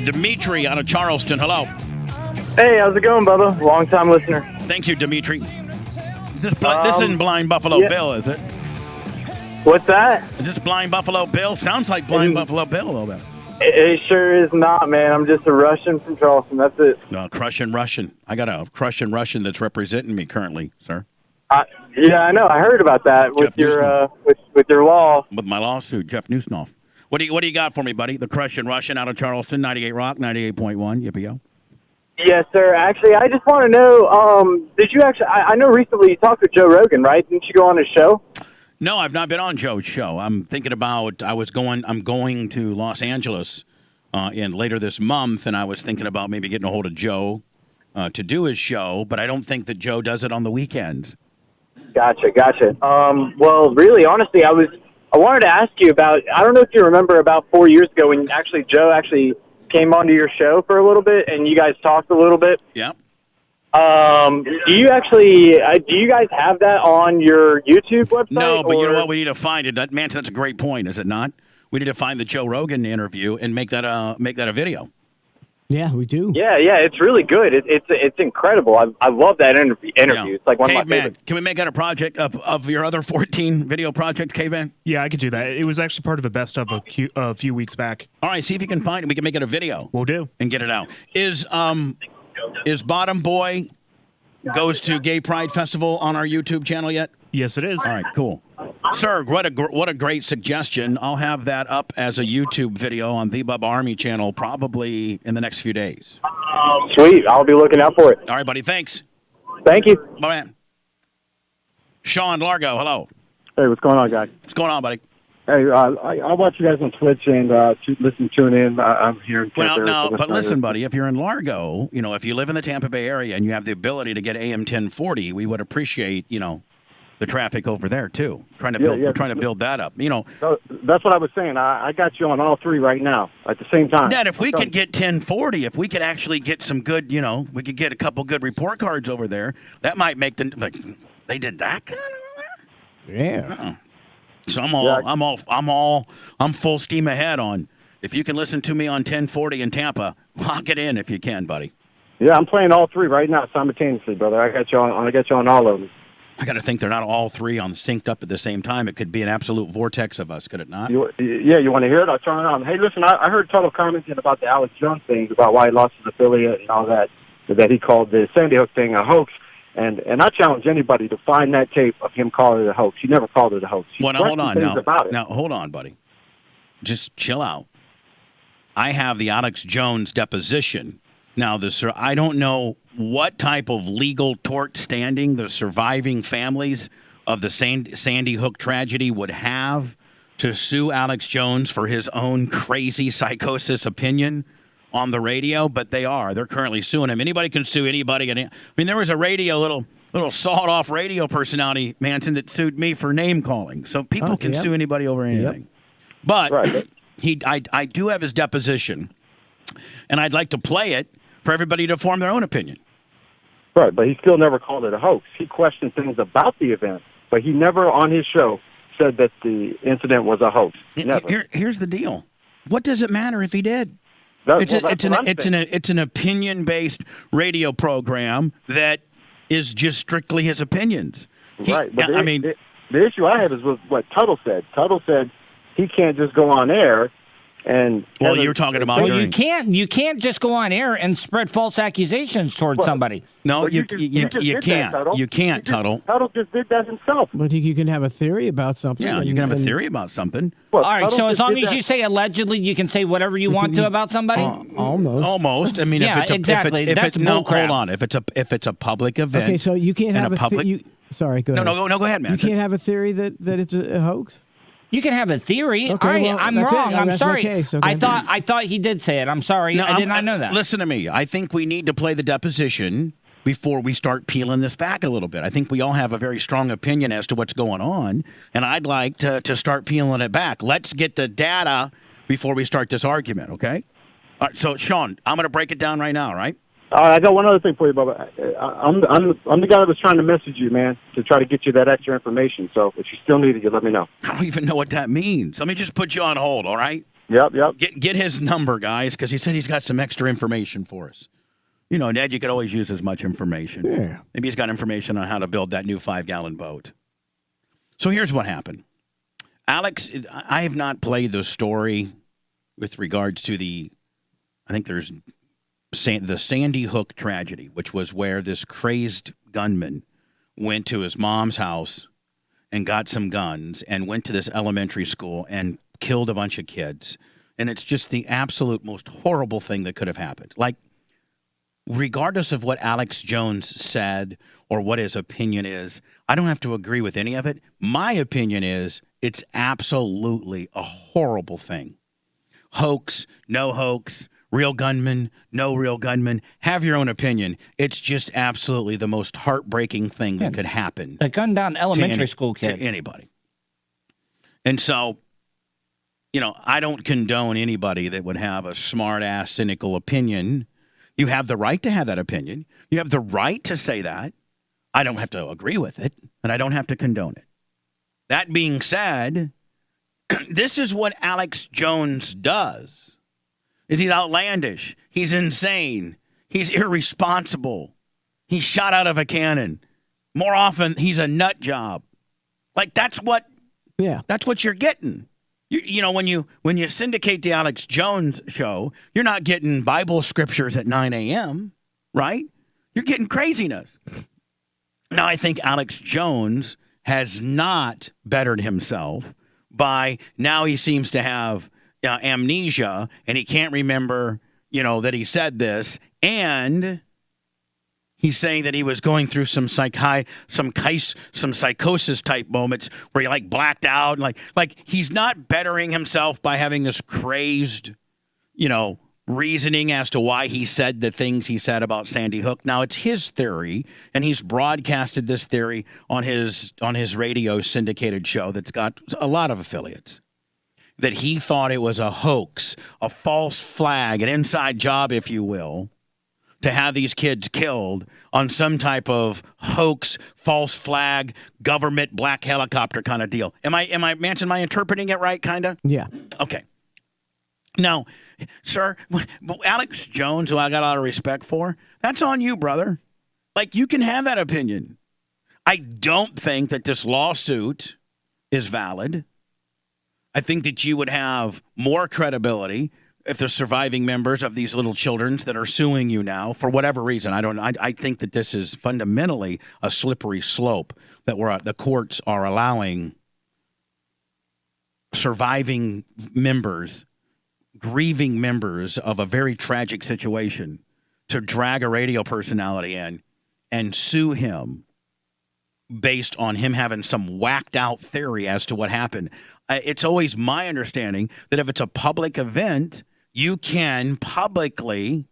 Dimitri out of Charleston. Hello. Hey, how's it going, Bubba? Long-time listener. Thank you, Dimitri. This isn't Blind Buffalo Bill, is it? What's that? Is this Blind Buffalo Bill? Sounds like Blind Buffalo Bill a little bit. It sure is not, man. I'm just a Russian from Charleston. That's it. Crushing Russian. I got a Crushing Russian that's representing me currently, sir. Yeah, I know. I heard about that with your with your law. With my lawsuit, Jeff Newsnoff. What do you got for me, buddy? The Crushing Russian out of Charleston, 98 Rock, 98.1. Yippee-yo. Yes, sir. Actually, I just want to know, did you actually, I know recently you talked with Joe Rogan, right? Didn't you go on his show? No, I've not been on Joe's show. I'm thinking about, I'm going to Los Angeles later this month, and I was thinking about maybe getting a hold of Joe to do his show, but I don't think that Joe does it on the weekends. Gotcha. Well, really, honestly, I wanted to ask you about, I don't know if you remember about 4 years ago when Joe came onto your show for a little bit and you guys talked a little bit. Yeah. Do you guys have that on your YouTube website? No, but you know what? We need to find it. That's a great point, is it not? We need to find the Joe Rogan interview and make that a video. Yeah, we do. Yeah, it's really good. It's incredible. I love that interview. Yeah. It's like one of my favorites. Can we make that a project of your other 14 video projects, Caveman? Yeah, I could do that. It was actually part of a best of a few weeks back. All right, see if you can find it. We can make it a video. We'll do. And get it out. Is Bottom Boy Goes to Gay Pride Festival on our YouTube channel yet? Yes, it is. All right, cool. Sir, what a great suggestion. I'll have that up as a YouTube video on the Bubba Army channel probably in the next few days. Sweet. I'll be looking out for it. All right, buddy. Thanks. Thank you. Bye, man. Sean Largo, hello. Hey, what's going on, guys? What's going on, buddy? Hey, I watch you guys on Twitch and tune in. I'm here in Tampa. Well, no, but listen, buddy, if you're in Largo, if you live in the Tampa Bay area and you have the ability to get AM 1040, we would appreciate, the traffic over there too. We're trying to build that up. So that's what I was saying. I got you on all three right now at the same time. Dad, if we could get 1040, if we could actually get some good, we could get a couple good report cards over there. That might make they did that kind of. Yeah. So I'm full steam ahead on. If you can listen to me on 1040 in Tampa, lock it in if you can, buddy. Yeah, I'm playing all three right now simultaneously, brother. I got you on all of them. I got to think they're not all three synced up at the same time. It could be an absolute vortex of us, could it not? You want to hear it? I'll turn it on. Hey, listen, I heard Tuttle commenting about the Alex Jones thing, about why he lost his affiliate and all that he called the Sandy Hook thing a hoax. And I challenge anybody to find that tape of him calling it a hoax. He never called it a hoax. Well, now, hold on. Now, hold on, buddy. Just chill out. I have the Alex Jones deposition. Now, I don't know what type of legal tort standing the surviving families of the Sandy Hook tragedy would have to sue Alex Jones for his own crazy psychosis opinion on the radio, but they're currently suing him. Anybody can sue anybody. There was a little sawed-off radio personality, Manson, that sued me for name calling. So people can sue anybody over anything. Yep. But right. I do have his deposition, and I'd like to play it for everybody to form their own opinion. Right, but he still never called it a hoax. He questioned things about the event, but he never on his show said that the incident was a hoax. Never. Here's the deal. What does it matter if he did? It's an opinion-based radio program that is just strictly his opinions. Right, but the issue I have is with what Tuttle said. Tuttle said he can't just go on air and. Well, you were talking about. Well, you can't just go on air and spread false accusations towards somebody. No, you can't. You can't, Tuttle. Tuttle just did that himself. But you can have a theory about something. Yeah, you can have a theory about something. Well, all right, so as long as you say allegedly, you can say whatever you want to about somebody? Almost. I mean, exactly. That's bullcrap. Hold on. If it's a public event. Okay, so you can't have sorry, go ahead. No, go ahead, man. You can't have a theory that it's a hoax? You can have a theory. Okay, I'm wrong. I'm sorry. Case, okay. I thought he did say it. I'm sorry. I did not know that. Listen to me. I think we need to play the deposition before we start peeling this back a little bit. I think we all have a very strong opinion as to what's going on, and I'd like to start peeling it back. Let's get the data before we start this argument, okay? All right, so, Sean, I'm going to break it down right now, right? I got one other thing for you, Bubba. I'm the guy that was trying to message you, man, to try to get you that extra information. So if you still need it, you let me know. I don't even know what that means. Let me just put you on hold, all right? Yep. Get his number, guys, because he said he's got some extra information for us. You know, Ned, you could always use as much information. Yeah. Maybe he's got information on how to build that new 5-gallon boat. So here's what happened. Alex, I have not played the story with regards to I think there's the Sandy Hook tragedy, which was where this crazed gunman went to his mom's house and got some guns and went to this elementary school and killed a bunch of kids. And it's just the absolute most horrible thing that could have happened. Like, regardless of what Alex Jones said or what his opinion is, I don't have to agree with any of it. My opinion is it's absolutely a horrible thing. Hoax, no hoax, real gunman, no real gunman. Have your own opinion. It's just absolutely the most heartbreaking thing that could happen. The gunned down elementary school kids. To anybody. And so, you know, I don't condone anybody that would have a smart-ass, cynical opinion. You have the right to have that opinion. You have the right to say that. I don't have to agree with it, and I don't have to condone it. That being said, this is what Alex Jones does. He's outlandish. He's insane. He's irresponsible. He's shot out of a cannon. More often, he's a nut job. Like, that's what you're getting. You know, when you syndicate the Alex Jones show, you're not getting Bible scriptures at 9 a.m., right? You're getting craziness. Now, I think Alex Jones has not bettered himself by now he seems to have amnesia and he can't remember, you know, that he said this. And he's saying that he was going through some psychosis type moments where he like blacked out. And like he's not bettering himself by having this crazed, you know, reasoning as to why he said the things he said about Sandy Hook. Now it's his theory, and he's broadcasted this theory on his radio syndicated show that's got a lot of affiliates, that he thought it was a hoax, a false flag, an inside job, if you will, to have these kids killed on some type of hoax, false flag, government black helicopter kind of deal. Am I interpreting it right, kind of? Yeah. Okay. Now, sir, Alex Jones, who I got a lot of respect for, that's on you, brother. Like, you can have that opinion. I don't think that this lawsuit is valid. I think that you would have more credibility if the surviving members of these little children that are suing you now for whatever reason. I think that this is fundamentally a slippery slope that the courts are allowing surviving members, grieving members of a very tragic situation to drag a radio personality in and sue him based on him having some whacked out theory as to what happened. It's always my understanding that if it's a public event, you can publicly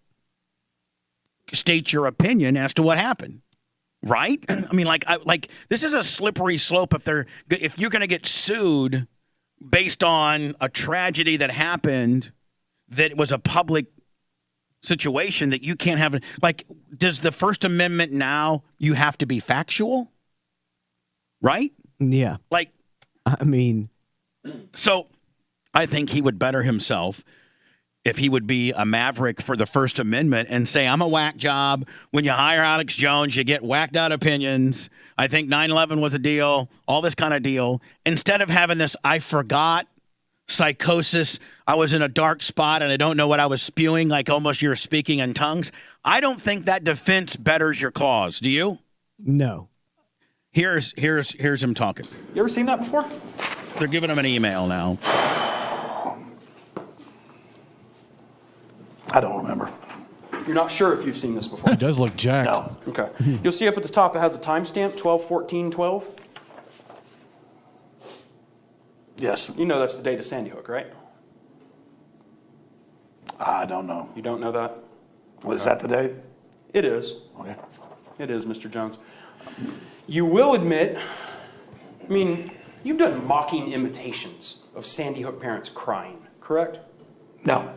state your opinion as to what happened, right? I mean, like this is a slippery slope if you're going to get sued based on a tragedy that happened that was a public situation that you can't have. Like, does the First Amendment now you have to be factual, right? Yeah. Like, I mean, so I think he would better himself if he would be a maverick for the First Amendment and say, I'm a whack job. When you hire Alex Jones, you get whacked out opinions. I think 9/11 was a deal, all this kind of deal. Instead of having this, I forgot, psychosis, I was in a dark spot and I don't know what I was spewing, like almost you're speaking in tongues. I don't think that defense betters your cause. Do you? No. Here's him talking. You ever seen that before? They're giving him an email now. I don't remember. You're not sure if you've seen this before? He does look jacked. No. Okay. You'll see up at the top it has a timestamp, 12/14/12. Yes. You know that's the date of Sandy Hook, right? I don't know. You don't know that? Well, is that the date? It is. Okay. It is, Mr. Jones. You will admit, I mean, you've done mocking imitations of Sandy Hook parents crying, correct? No.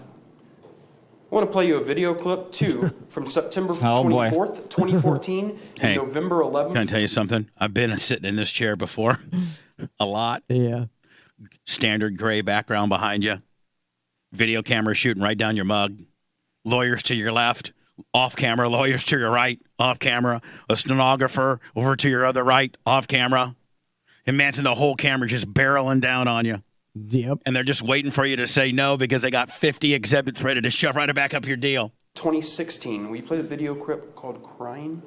I want to play you a video clip, too, from September 24th, 2014, and November 11th. Can I tell you something? I've been sitting in this chair before a lot. Yeah. Standard gray background behind you. Video camera shooting right down your mug. Lawyers to your left, off camera. Lawyers to your right, off camera. A stenographer over to your other right, off camera. And Manson, the whole camera just barreling down on you. Yep. And they're just waiting for you to say no because they got 50 exhibits ready to shove right back up your deal. 2016, we played a video clip called Crying.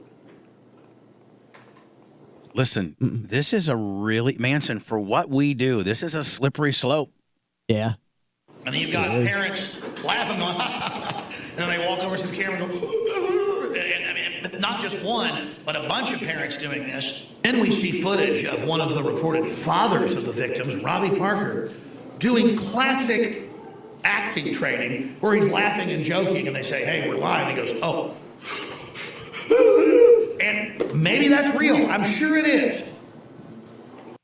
Listen, this is a really, Manson, for what we do, this is a slippery slope. Yeah. And then you've got parents laughing, going, and then they walk over to the camera and go, and not just one, but a bunch of parents doing this. Then we see footage of one of the reported fathers of the victims, Robbie Parker, doing classic acting training where he's laughing and joking, and they say, hey, we're live. And he goes, oh. And maybe that's real. I'm sure it is.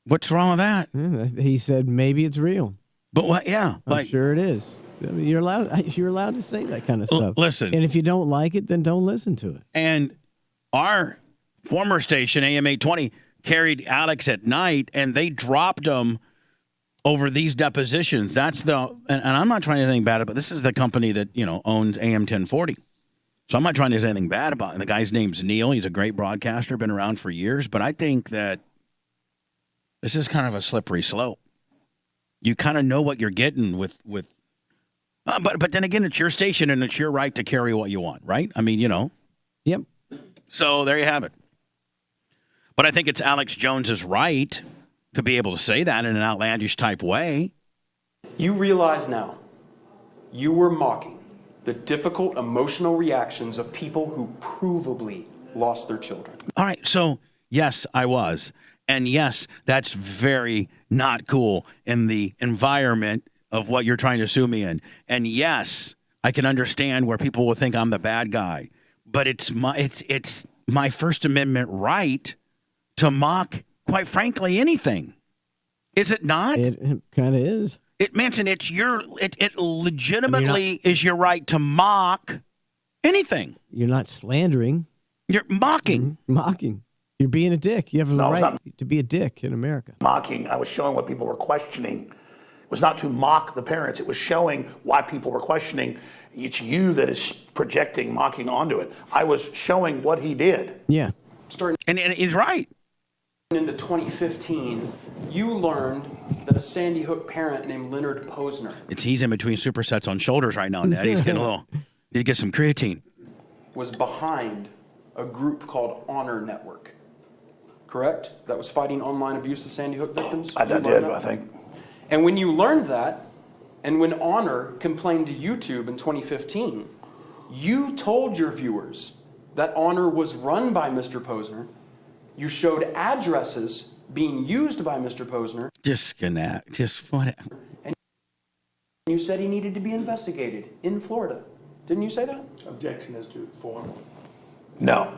What's wrong with that? Yeah, he said maybe it's real. But what? Yeah, I'm sure it is. I mean, you're allowed to say that kind of stuff. Listen, and if you don't like it, then don't listen to it. And our former station, AM 820, carried Alex at night, and they dropped him over these depositions. That's and I'm not trying to do anything bad about it, but this is the company that owns AM 1040. So I'm not trying to say anything bad about it. And the guy's name's Neil. He's a great broadcaster, been around for years. But I think that this is kind of a slippery slope. You kind of know what you're getting with but then again, it's your station and it's your right to carry what you want, right? I mean, Yep. So there you have it. But I think it's Alex Jones's right to be able to say that in an outlandish type way. You realize now you were mocking the difficult emotional reactions of people who provably lost their children. All right, so yes, I was. And yes, that's very not cool in the environment of what you're trying to sue me in. And yes, I can understand where people will think I'm the bad guy. But it's my First Amendment right to mock, quite frankly, anything. Is it not? It kind of is. Manson, it legitimately is your right to mock anything. You're not slandering. You're mocking. Mocking. You're being a dick. You have the right to be a dick in America. Mocking. I was showing what people were questioning. It was not to mock the parents. It was showing why people were questioning. It's you that is projecting mocking onto it. I was showing what he did. Yeah. And he's right. Into 2015, you learned that a Sandy Hook parent named Leonard Posner He's in between supersets on shoulders right now, Ned. He's getting need to get some creatine. was behind a group called Honor Network. Correct? That was fighting online abuse of Sandy Hook victims? I did, I think. And when you learned that, and when Honor complained to YouTube in 2015, you told your viewers that Honor was run by Mr. Posner. You showed addresses being used by Mr. Posner. Just what? And you said he needed to be investigated in Florida. Didn't you say that? Objection is to form. No.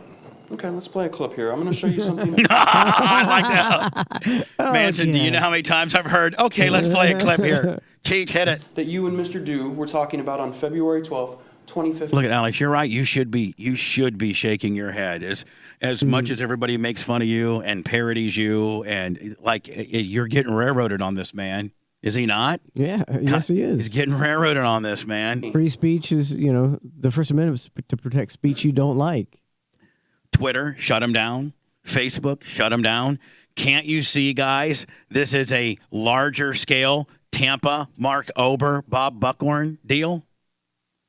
Okay, let's play a clip here. I'm going to show you something. I like that. Manson, do you know how many times I've heard, okay, let's play a clip here. Cheech, hit it. That you and Mr. Dew were talking about on February 12th, 2015. Look at Alex, you're right. You should be shaking your head as much as everybody makes fun of you and parodies you, and like you're getting railroaded on this, man. Is he not? Yeah, yes, he is. He's getting railroaded on this, man. Free speech is, the First Amendment is to protect speech you don't like. Twitter, shut him down. Facebook, shut him down. Can't you see, guys? This is a larger scale Tampa, Mark Ober, Bob Buckhorn deal.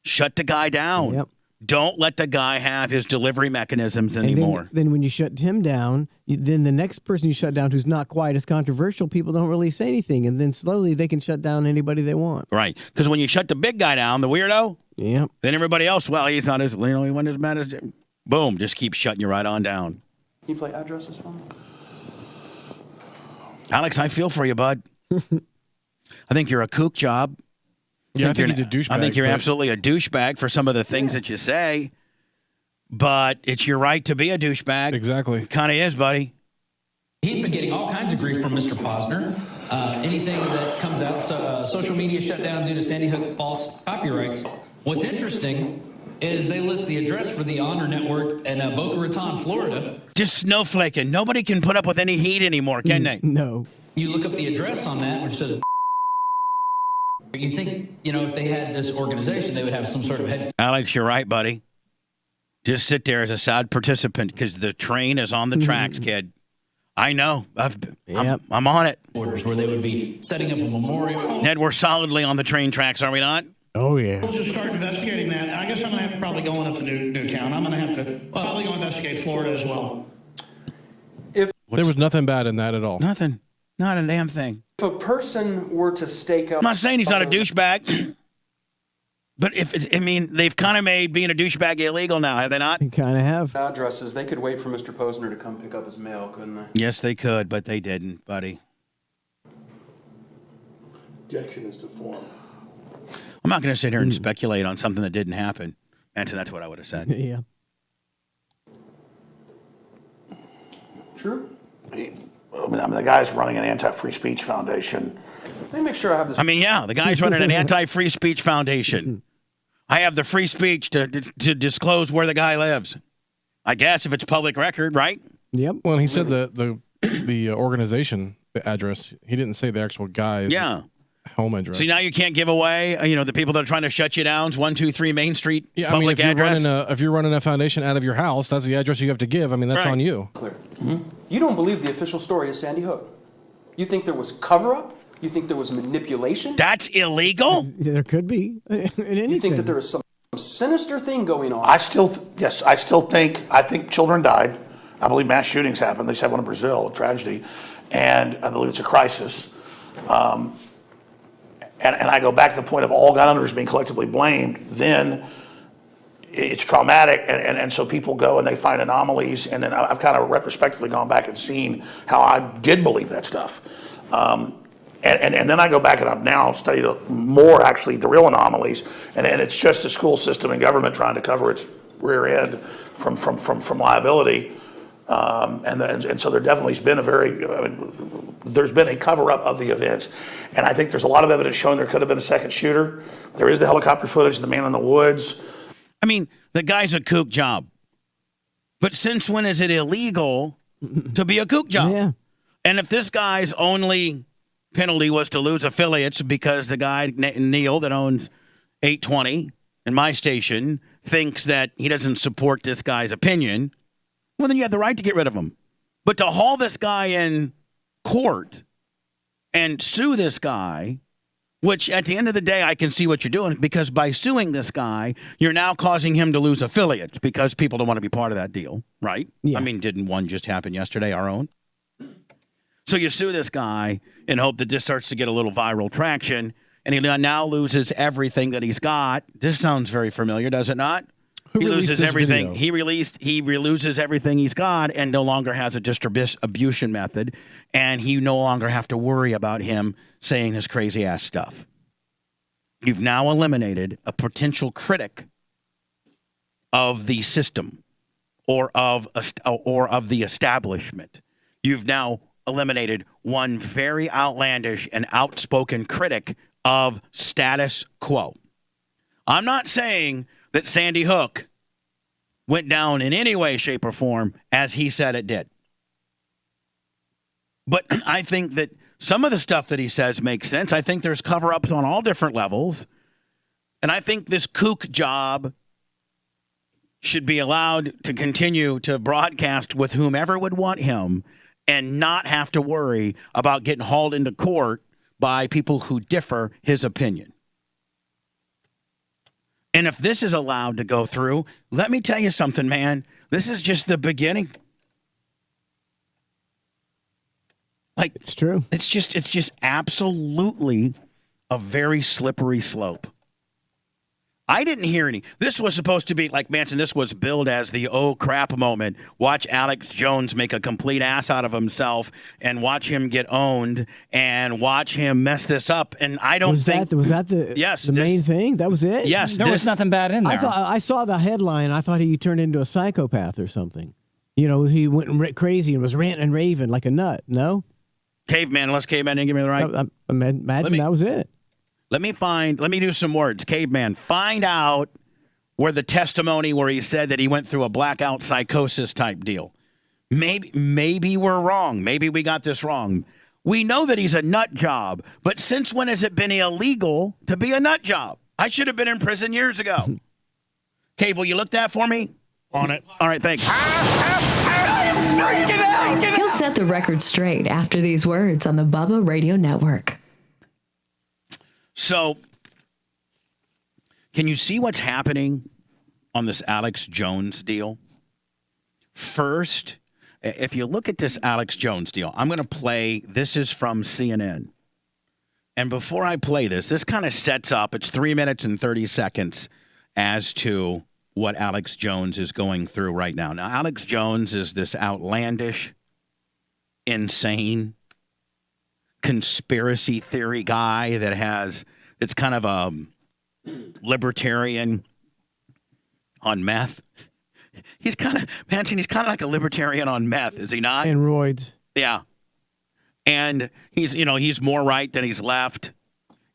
Shut the guy down. Yep. Don't let the guy have his delivery mechanisms anymore. And then when you shut him down, then the next person you shut down who's not quite as controversial, people don't really say anything. And then slowly they can shut down anybody they want. Right. Because when you shut the big guy down, the weirdo, yep. Then everybody else, well, he's not as, he wasn't as mad as, boom, just keep shutting you right on down. Can you play addresses for me? Alex, I feel for you, bud. I think you're a kook job. Yeah, I think he's a douchebag. I think you're absolutely a douchebag for some of the things that you say, but it's your right to be a douchebag. Exactly. It kind of is, buddy. He's been getting all kinds of grief from Mr. Posner. Anything that comes out, social media shut down due to Sandy Hook false copyrights. What's interesting is they list the address for the Honor Network in Boca Raton, Florida. Just snowflaking. Nobody can put up with any heat anymore, can they? No. You look up the address on that, which says You think, if they had this organization, they would have some sort of head. Alex, you're right, buddy. Just sit there as a sad participant because the train is on the tracks, kid. I know. I'm on it. Orders where they would be setting up a memorial. Ned, we're solidly on the train tracks, are we not? Oh, yeah. We'll just start investigating that. And I guess I'm going to have to probably go on up to Newtown. I'm going to have to probably go investigate Florida as well. There was nothing bad in that at all. Nothing. Not a damn thing. If a person were to stake up... I'm not saying he's not a douchebag. But they've kind of made being a douchebag illegal now, have they not? You kind of have. Addresses, they could wait for Mr. Posner to come pick up his mail, couldn't they? Yes, they could, but they didn't, buddy. Objection is to form. I'm not going to sit here and speculate on something that didn't happen. And so that's what I would have said. Yeah. True. The guy's running an anti-free speech foundation. Let me make sure I have this. The guy's running an anti-free speech foundation. I have the free speech to disclose where the guy lives. I guess if it's public record, right? Yep. Well, he said the organization, the address. He didn't say the actual guy's home address. See, now you can't give away, the people that are trying to shut you down. 123 Main Street, public address. If you're running a foundation out of your house, that's the address you have to give. That's right. on you. Clear. You don't believe the official story of Sandy Hook. You think there was cover-up? You think there was manipulation? That's illegal? There could be. In anything. You think that there was some sinister thing going on? I think children died. I believe mass shootings happened. They just had one in Brazil, a tragedy. And I believe it's a crisis. And I go back to the point of all gun owners being collectively blamed, then it's traumatic, and so people go and they find anomalies, and then I've kind of retrospectively gone back and seen how I did believe that stuff. And then I go back and I've now studied more, actually, the real anomalies, and it's just the school system and government trying to cover its rear end from liability. And so there definitely has been there's been a cover-up of the events. And I think there's a lot of evidence showing there could have been a second shooter. There is the helicopter footage, the man in the woods. The guy's a kook job. But since when is it illegal to be a kook job? Yeah. And if this guy's only penalty was to lose affiliates because the guy, Neil, that owns 820 in my station, thinks that he doesn't support this guy's opinion, well, then you have the right to get rid of him. But to haul this guy in court and sue this guy, which at the end of the day, I can see what you're doing, because by suing this guy, you're now causing him to lose affiliates because people don't want to be part of that deal, right? Yeah. Didn't one just happen yesterday, our own? So you sue this guy and hope that this starts to get a little viral traction, and he now loses everything that he's got. This sounds very familiar, does it not? Who he loses this everything. video? He loses everything he's got and no longer has a distribution method, and you no longer have to worry about him saying his crazy ass stuff. You've now eliminated a potential critic of the system or of the establishment. You've now eliminated one very outlandish and outspoken critic of status quo. I'm not saying that Sandy Hook went down in any way, shape, or form as he said it did. But I think that some of the stuff that he says makes sense. I think there's cover-ups on all different levels. And I think this kook job should be allowed to continue to broadcast with whomever would want him and not have to worry about getting hauled into court by people who differ his opinion. And if this is allowed to go through, let me tell you something, man. This is just the beginning. It's true. It's just absolutely a very slippery slope. I didn't hear any. This was supposed to be, like Manson, this was billed as the oh crap moment. Watch Alex Jones make a complete ass out of himself and watch him get owned and watch him mess this up. And I don't think... Was that the main thing? That was it? Yes. There was nothing bad in there. I saw the headline. I thought he turned into a psychopath or something. He went crazy and was ranting and raving like a nut. No? Caveman, unless Caveman didn't give me the right... I imagine that was it. Let me do some words. Caveman, find out where the testimony where he said that he went through a blackout psychosis type deal. Maybe we're wrong. Maybe we got this wrong. We know that he's a nut job, but since when has it been illegal to be a nut job? I should have been in prison years ago. Okay, will you look that for me? On it. All right, thanks. He'll set the record straight after these words on the Bubba Radio Network. So, can you see what's happening on this Alex Jones deal? First, if you look at this Alex Jones deal, I'm going to play, this is from CNN. And before I play this kind of sets up, it's 3 minutes and 30 seconds as to what Alex Jones is going through right now. Now, Alex Jones is this outlandish, insane conspiracy theory guy it's kind of a libertarian on meth. He's kind of like a libertarian on meth, is he not? And roids. Yeah. And he's more right than he's left.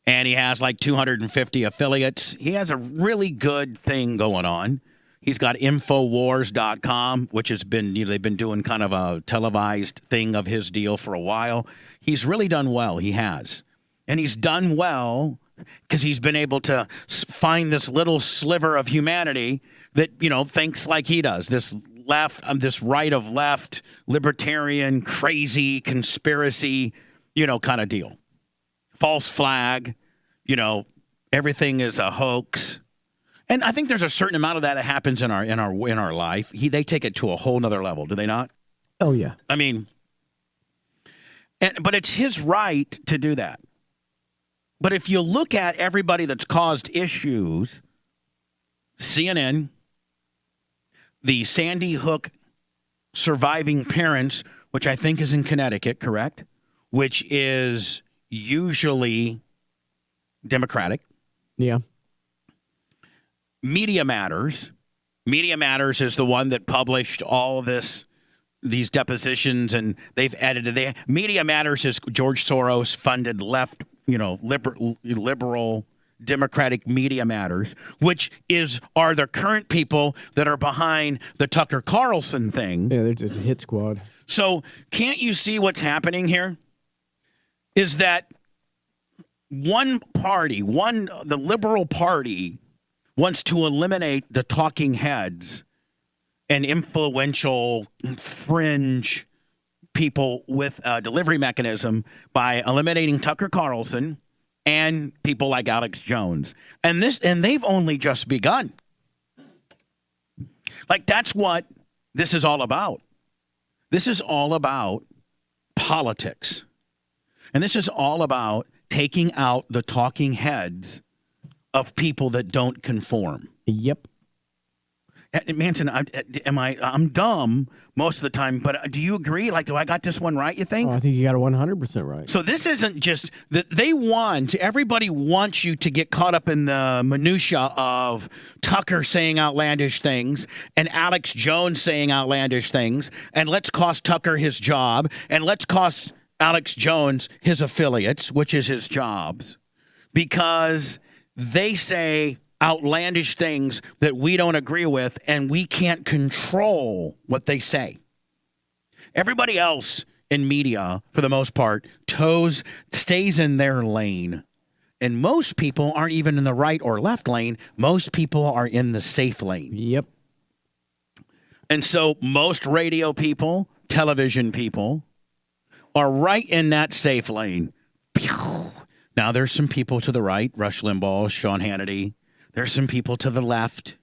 And he has like 250 affiliates. He has a really good thing going on. He's got Infowars.com, which has been, they've been doing kind of a televised thing of his deal for a while. He's really done well. He has. And he's done well because he's been able to find this little sliver of humanity that, thinks like he does. This right of left, libertarian, crazy, conspiracy, kind of deal. False flag, everything is a hoax. And I think there's a certain amount of that happens in our life. They take it to a whole nother level, do they not? Oh, yeah. I mean, but it's his right to do that. But if you look at everybody that's caused issues, CNN, the Sandy Hook surviving parents, which I think is in Connecticut, correct? Which is usually Democratic. Yeah. Media Matters. Media Matters is the one that published all of these depositions, and they've edited. Media Matters is George Soros funded left, liberal Democratic Media Matters, which are the current people that are behind the Tucker Carlson thing. Yeah, they're just a hit squad. So can't you see what's happening here? Is that one party, the liberal party, wants to eliminate the talking heads and influential fringe people with a delivery mechanism by eliminating Tucker Carlson and people like Alex Jones. And they've only just begun. Like, that's what this is all about. This is all about politics. And this is all about taking out the talking heads of people that don't conform. Yep. Manson, I'm dumb most of the time, but do you agree? Like, do I got this one right, you think? Oh, I think you got it 100% right. So this isn't just that everybody wants you to get caught up in the minutia of Tucker saying outlandish things and Alex Jones saying outlandish things, and let's cost Tucker his job, and let's cost Alex Jones his affiliates, which is his jobs, because they say outlandish things that we don't agree with, and we can't control what they say. Everybody else in media, for the most part, stays in their lane. And most people aren't even in the right or left lane. Most people are in the safe lane. Yep. And so most radio people, television people, are right in that safe lane. Now, there's some people to the right, Rush Limbaugh, Sean Hannity. There's some people to the left.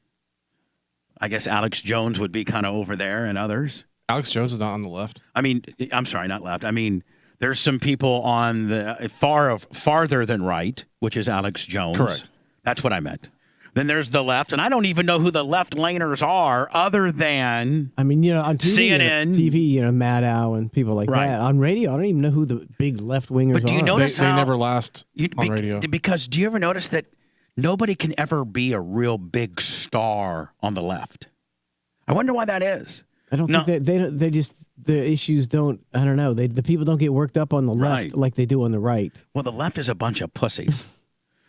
I guess Alex Jones would be kind of over there, and others. Alex Jones is not on the left. I mean, I'm sorry, not left. I mean, there's some people on the farther than right, which is Alex Jones. Correct. That's what I meant. Then there's the left, and I don't even know who the left laners are, other than on TV, CNN, TV, Maddow and people like that. On radio, I don't even know who the big left wingers are. But do you notice they never last on radio? Because do you ever notice that nobody can ever be a real big star on the left? I wonder why that is. I don't think the issues don't. I don't know. The people don't get worked up on the left like they do on the right. Well, the left is a bunch of pussies.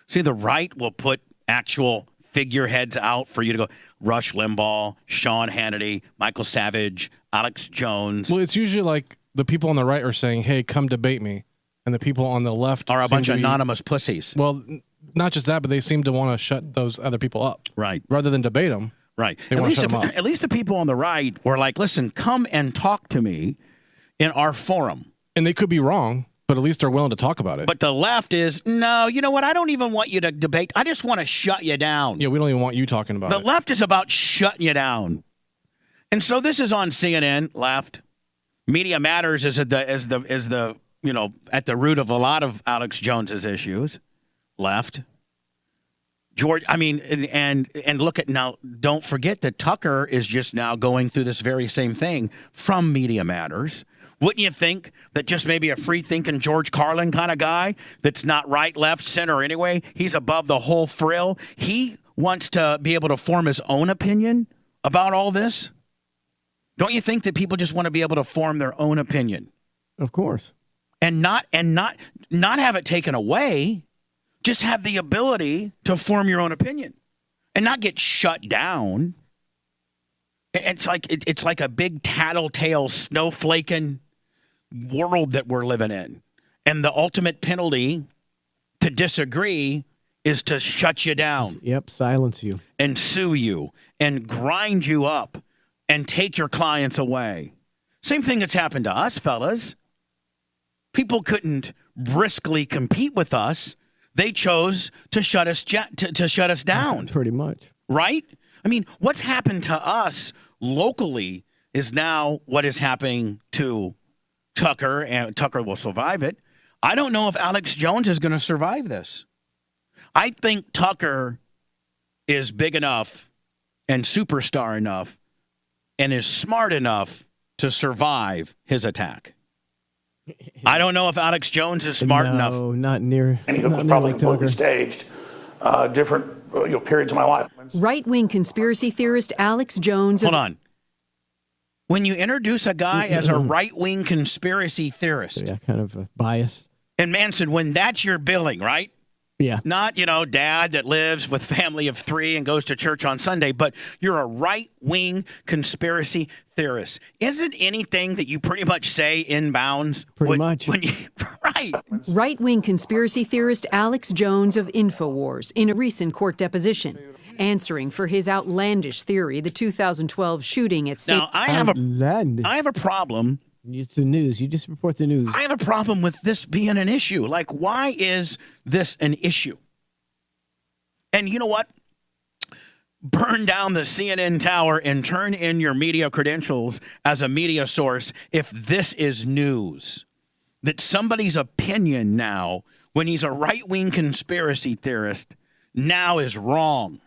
See, the right will put actual figureheads out for you to go. Rush Limbaugh, Sean Hannity, Michael Savage, Alex Jones. Well, it's usually like the people on the right are saying, "Hey, come debate me," and the people on the left are a seem bunch to of be- anonymous pussies. Well, not just that, but they seem to want to shut those other people up. Right. Rather than debate them. Right. They want to shut them up. At least the people on the right were like, listen, come and talk to me in our forum. And they could be wrong, but at least they're willing to talk about it. But the left is, no, you know what? I don't even want you to debate. I just want to shut you down. Yeah, we don't even want you talking about The it. left is about shutting you down. And so this is on CNN, left. Media Matters is at the root of a lot of Alex Jones's issues. Left. George, I mean, and look at now, don't forget that Tucker is just now going through this very same thing from Media Matters. Wouldn't you think that just maybe a free-thinking George Carlin kind of guy that's not right, left, center anyway, he's above the whole frill, he wants to be able to form his own opinion about all this? Don't you think that people just want to be able to form their own opinion? Of course. And not have it taken away, just have the ability to form your own opinion and not get shut down. It's like a big tattletale snowflaking world that we're living in. And the ultimate penalty to disagree is to shut you down. Yep, silence you. And sue you and grind you up and take your clients away. Same thing that's happened to us, fellas. People couldn't briskly compete with us. They chose to shut us down. Pretty much. Right? I mean, what's happened to us locally is now what is happening to Tucker, and Tucker will survive it. I don't know if Alex Jones is going to survive this. I think Tucker is big enough and superstar enough and is smart enough to survive his attack. I don't know if Alex Jones is smart enough. No, not near. And he Not was near probably like Tucker. completely staged different periods of my life. Right-wing conspiracy theorist Alex Jones. Hold on. When you introduce a guy as a right-wing conspiracy theorist. Yeah, kind of biased. And Manson, when that's your billing, right? Yeah. Not, dad that lives with family of 3 and goes to church on Sunday, but you're a right-wing conspiracy theorist. Isn't anything that you pretty much say in bounds? Pretty much. Right. Right-wing conspiracy theorist Alex Jones of InfoWars in a recent court deposition, answering for his outlandish theory, the 2012 shooting at St. Now, I have a problem. It's the news. You just report the news. I have a problem with this being an issue. Like, why is this an issue? And you know what? Burn down the CNN tower and turn in your media credentials as a media source if this is news. That somebody's opinion now, when he's a right-wing conspiracy theorist, now is wrong.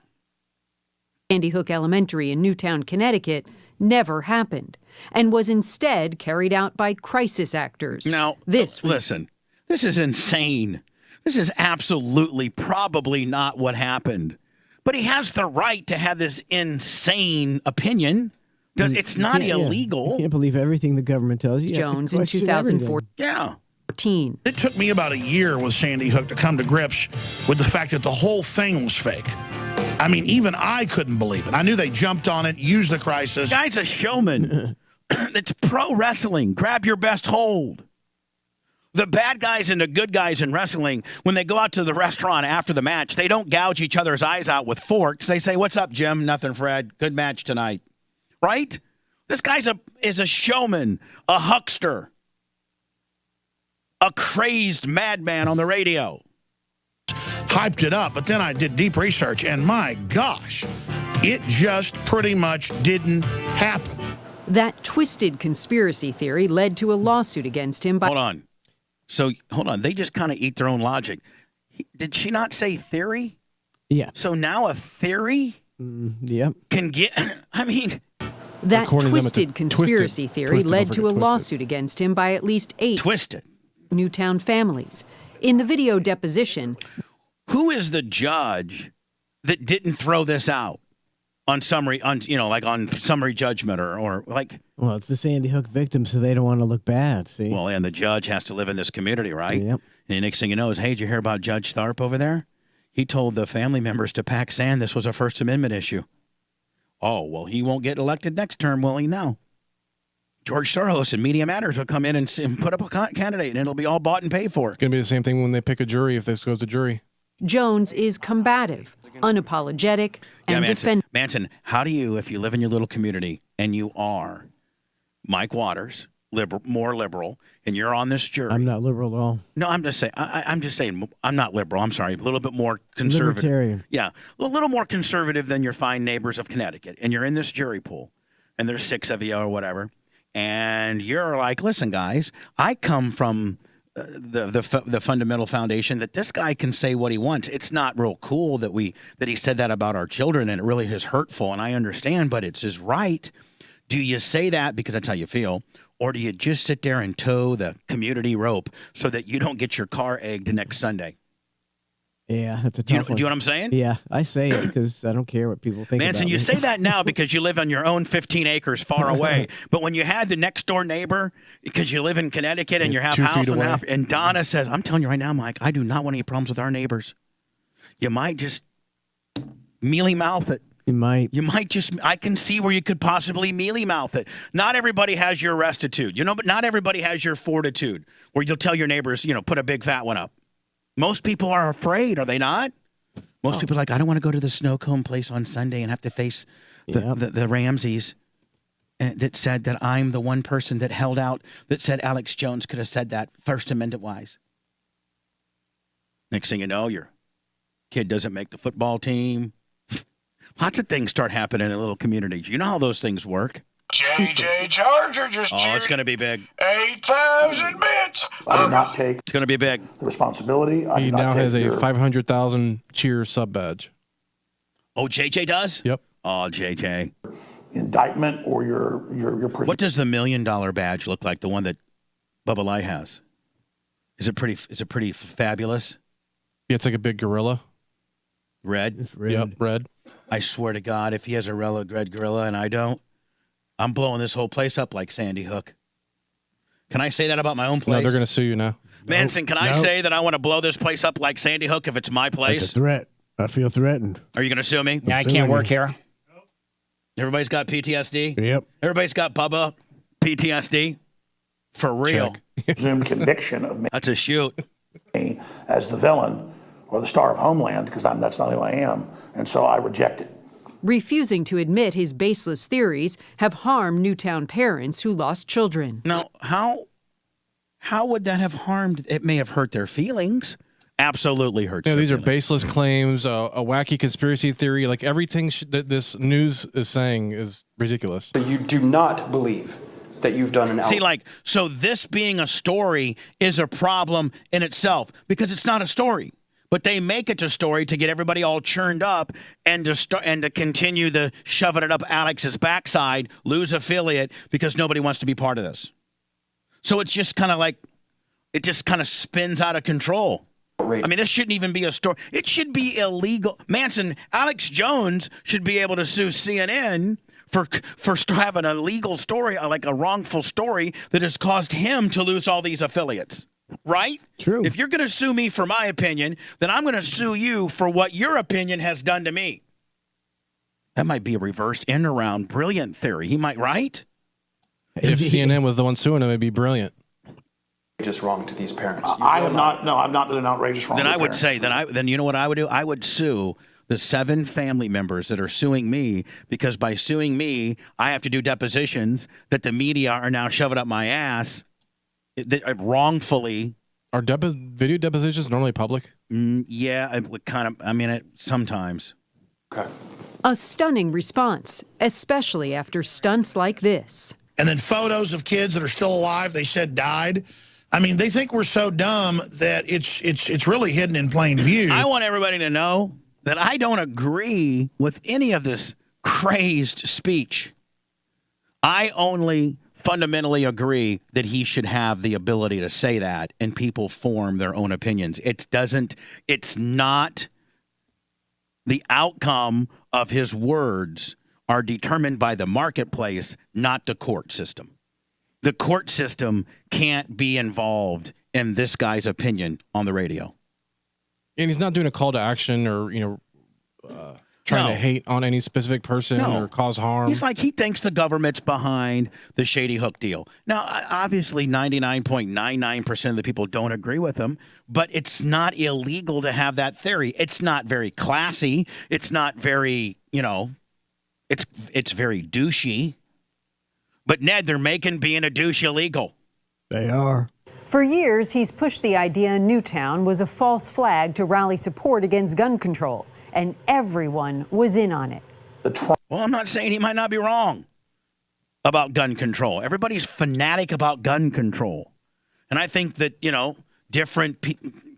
Sandy Hook Elementary in Newtown, Connecticut, never happened and was instead carried out by crisis actors. Now, listen, this is insane. This is absolutely probably not what happened. But he has the right to have this insane opinion. It's not illegal. You can't believe everything the government tells you. Jones in 2014. Yeah. It took me about a year with Sandy Hook to come to grips with the fact that the whole thing was fake. I mean, even I couldn't believe it. I knew they jumped on it, used the crisis. The guy's a showman. It's pro wrestling. Grab your best hold. The bad guys and the good guys in wrestling, when they go out to the restaurant after the match, they don't gouge each other's eyes out with forks. They say, "What's up, Jim? Nothing, Fred. Good match tonight." Right? This guy's is a showman, a huckster, a crazed madman on the radio. Hyped it up, but then I did deep research, and my gosh, it just pretty much didn't happen. That twisted conspiracy theory led to a lawsuit against him by... Hold on. They just kind of eat their own logic. Did she not say theory? Yeah. So now a theory Yep. can get... I mean... That twisted conspiracy theory led to a lawsuit against him by at least 8 Newtown families. In the video deposition... Who is the judge that didn't throw this out on summary, on summary judgment or like? Well, it's the Sandy Hook victims, so they don't want to look bad. See. Well, and the judge has to live in this community, right? Yep. And the next thing you know is, hey, did you hear about Judge Tharp over there? He told the family members to pack sand. This was a First Amendment issue. Oh, well, he won't get elected next term, will he? Now. George Soros and Media Matters will come in and put up a candidate, and it'll be all bought and paid for. It's going to be the same thing when they pick a jury if this goes to jury. Jones is combative, unapologetic, and Manson, how do you, if you live in your little community and you are Mike Waters, more liberal, and you're on this jury? I'm not liberal at all. No, I'm just saying. I'm just saying. I'm not liberal. I'm sorry. A little bit more conservative. Libertarian. Yeah, a little more conservative than your fine neighbors of Connecticut, and you're in this jury pool, and there's 6 of you or whatever, and you're like, listen, guys, I come from the fundamental foundation that this guy can say what he wants. It's not real cool that he said that about our children, and it really is hurtful, and I understand, but it's his right. Do you say that because that's how you feel, or do you just sit there and toe the community rope so that you don't get your car egged next Sunday? Yeah, that's a tough one. Do you know what I'm saying? Yeah, I say it because I don't care what people think Manson, about you me. say that now because you live on your own 15 acres far away. But when you had the next door neighbor, because you live in Connecticut and you have 2 house feet and away. half, and Donna says, I'm telling you right now, Mike, I do not want any problems with our neighbors. You might just mealy mouth it. You might just, I can see where you could possibly mealy mouth it. Not everybody has your restitude, but not everybody has your fortitude where you'll tell your neighbors, put a big fat one up. Most people are afraid, are they not? Most people are like, I don't want to go to the snow cone place on Sunday and have to face the Ramseys that said that I'm the one person that held out, that said Alex Jones could have said that First Amendment wise. Next thing you know, your kid doesn't make the football team. Lots of things start happening in little communities. You know how those things work. JJ Charger just cheered. It's going to be big. 8,000 bits. I did not take It's going to be big. the responsibility. He now has a 500,000 cheer sub badge. Oh, JJ does? Yep. Oh, JJ. Indictment or your What does the $1 million badge look like? The one that Bubba Light has? Is it pretty fabulous? Yeah, it's like a big gorilla. Red? It's red. Yep, red. I swear to God, if he has a red gorilla and I don't, I'm blowing this whole place up like Sandy Hook. Can I say that about my own place? No, they're going to sue you now. Manson, can I say that I want to blow this place up like Sandy Hook if it's my place? That's a threat. I feel threatened. Are you going to sue me? Yeah, I can't work here. Everybody's got PTSD? Yep. Everybody's got Bubba PTSD? For real. presumed conviction of me That's a shoot. as the villain or the star of Homeland, because that's not who I am. And so I reject it. Refusing to admit his baseless theories have harmed Newtown parents who lost children. Now, how would that have harmed? It may have hurt their feelings. Absolutely hurt. Yeah, these are baseless claims, a wacky conspiracy theory. Like everything that this news is saying is ridiculous. So you do not believe that you've done an See, so this being a story is a problem in itself because it's not a story. But they make it a story to get everybody all churned up and to continue the shoving it up Alex's backside, lose affiliate because nobody wants to be part of this. So it's just kind of like, it just kind of spins out of control. I mean, this shouldn't even be a story. It should be illegal. Manson, Alex Jones should be able to sue CNN for having a legal story, like a wrongful story that has caused him to lose all these affiliates. Right? True. If you're going to sue me for my opinion, then I'm going to sue you for what your opinion has done to me. That might be a reversed end around brilliant theory. He might, right? If CNN was the one suing him, it'd be brilliant. Just wrong to these parents. I am not. No, I'm not an outrageous wrong. Then to I would parents. say then you know what I would do? I would sue the 7 family members that are suing me because by suing me, I have to do depositions that the media are now shoving up my ass. That wrongfully. Are video depositions normally public? Yeah, it would kind of. I mean, sometimes. Okay. A stunning response, especially after stunts like this. And then photos of kids that are still alive, they said died. I mean, they think we're so dumb that it's really hidden in plain view. I want everybody to know that I don't agree with any of this crazed speech. I only fundamentally agree that he should have the ability to say that and people form their own opinions. It's not the outcome of his words are determined by the marketplace, not the court system. The court system can't be involved in this guy's opinion on the radio. And he's not doing a call to action or, trying to hate on any specific person or cause harm. He's like, he thinks the government's behind the Shady Hook deal. Now, obviously, 99.99% of the people don't agree with him, but it's not illegal to have that theory. It's not very classy. It's not very, it's very douchey. But, Ned, they're making being a douche illegal. They are. For years, he's pushed the idea Newtown was a false flag to rally support against gun control, and everyone was in on it. Well, I'm not saying he might not be wrong about gun control. Everybody's fanatic about gun control. And I think that, different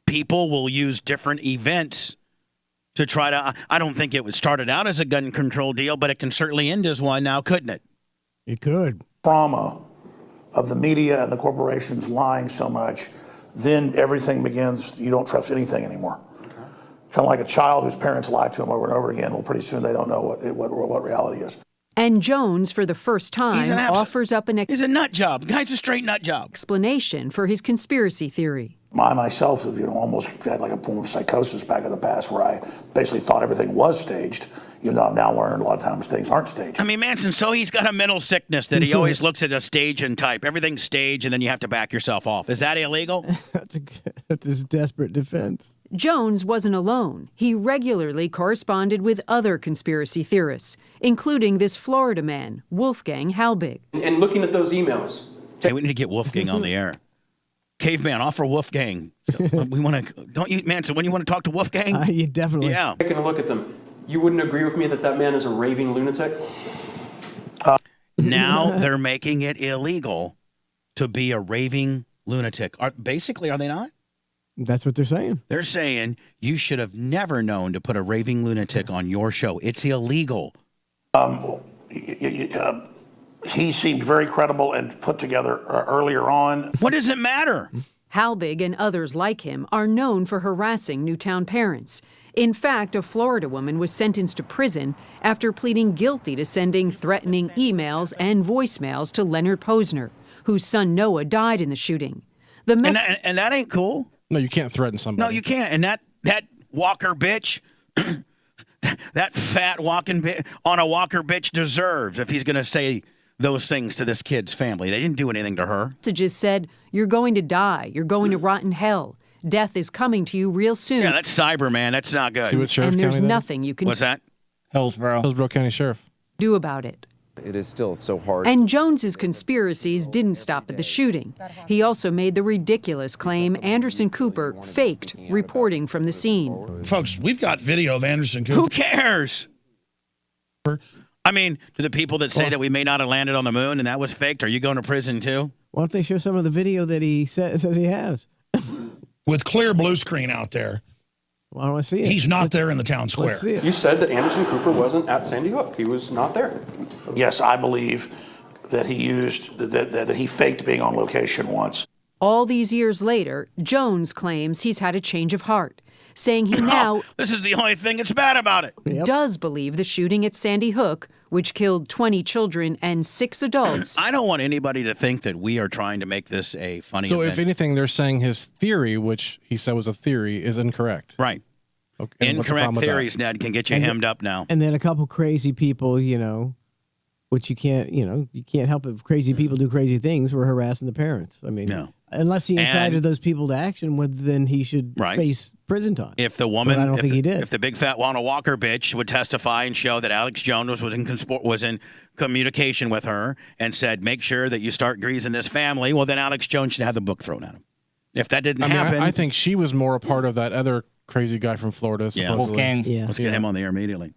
people will use different events to try to, I don't think it started out as a gun control deal, but it can certainly end as one now, couldn't it? It could. Trauma of the media and the corporations lying so much, then everything begins, you don't trust anything anymore. Okay. Kind of like a child whose parents lie to them over and over again. Well, pretty soon they don't know what reality is. And Jones, for the first time, offers up he's a nut job. The guy's a straight nut job. Explanation for his conspiracy theory. I myself have, almost had like a form of psychosis back in the past where I basically thought everything was staged, even though I've now learned a lot of times things aren't staged. I mean, Manson, so he's got a mental sickness that he always looks at a stage and type. Everything's staged, and then you have to back yourself off. Is that illegal? That's his desperate defense. Jones wasn't alone. He regularly corresponded with other conspiracy theorists, including this Florida man, Wolfgang Halbig. And looking at those emails. Hey, we need to get Wolfgang on the air. Caveman, offer Wolfgang. We want to, don't you, Manson, when you want to talk to Wolfgang? You definitely. Yeah. Taking a look at them. You wouldn't agree with me that man is a raving lunatic? Now they're making it illegal to be a raving lunatic. Are they not? That's what they're saying. They're saying you should have never known to put a raving lunatic on your show. It's illegal. He seemed very credible and put together earlier on. What does it matter? Halbig and others like him are known for harassing Newtown parents. In fact, a Florida woman was sentenced to prison after pleading guilty to sending threatening emails and voicemails to Leonard Posner, whose son Noah died in the shooting. And that ain't cool. No, you can't threaten somebody. No, you can't. And that Walker bitch, that fat walking bitch on a Walker bitch deserves if he's going to say those things to this kid's family. They didn't do anything to her. Messages said, "You're going to die. You're going to rot in hell. Death is coming to you real soon." Yeah, that's cyber, man. That's not good. See what Sheriff and there's County nothing you can What's that? Hillsborough County Sheriff. Do about it. It is still so hard. And Jones's conspiracies didn't stop at the shooting. He also made the ridiculous claim Anderson Cooper faked reporting from the scene. Folks, we've got video of Anderson Cooper. Who cares? I mean, to the people that say that we may not have landed on the moon and that was faked, are you going to prison too? Why don't they show some of the video that he says he has? With clear blue screen out there. Why don't I see it? He's not there in the town square. Let's see it. You said that Anderson Cooper wasn't at Sandy Hook. He was not there. Yes, I believe that he used, that he faked being on location once. All these years later, Jones claims he's had a change of heart, saying he now this is the only thing that's bad about it. Does believe the shooting at Sandy Hook, which killed 20 children and 6 adults. I don't want anybody to think that we are trying to make this a funny So event. if anything, they're saying his theory, which he said was a theory, is incorrect. Right. Okay. Incorrect theories, Ned, can get you hemmed up now. And then a couple crazy people, which you can't help if crazy people do crazy things, were harassing the parents. I mean, unless he incited those people to action, then he should face prison time. If the woman, but I don't think he did. If the big fat Wanda Walker bitch would testify and show that Alex Jones was in communication with her and said, make sure that you start greasing this family, well, then Alex Jones should have the book thrown at him. If that didn't happen. I think she was more a part of that other crazy guy from Florida, supposedly. Wolfgang. Yeah. Let's get him on the air immediately.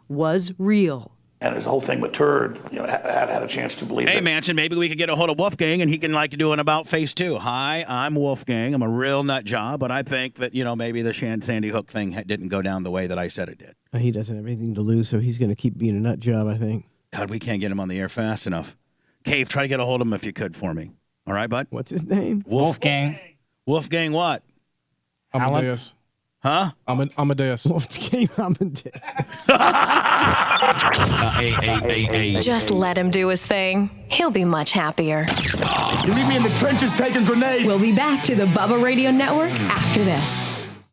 Was real. And his whole thing matured, had a chance to believe Hey, Manson, maybe we could get a hold of Wolfgang and he can do an about face too. Hi, I'm Wolfgang. I'm a real nut job, but I think that, maybe the Sandy Hook thing didn't go down the way that I said it did. He doesn't have anything to lose, so he's going to keep being a nut job, I think. God, we can't get him on the air fast enough. Cave, try to get a hold of him if you could for me. All right, bud? What's his name? Wolfgang. Wolfgang what? Amadeus. Huh? Amadeus. Wolfgang Amadeus. Just let him do his thing. He'll be much happier. You leave me in the trenches taking grenades. We'll be back to the Bubba Radio Network after this.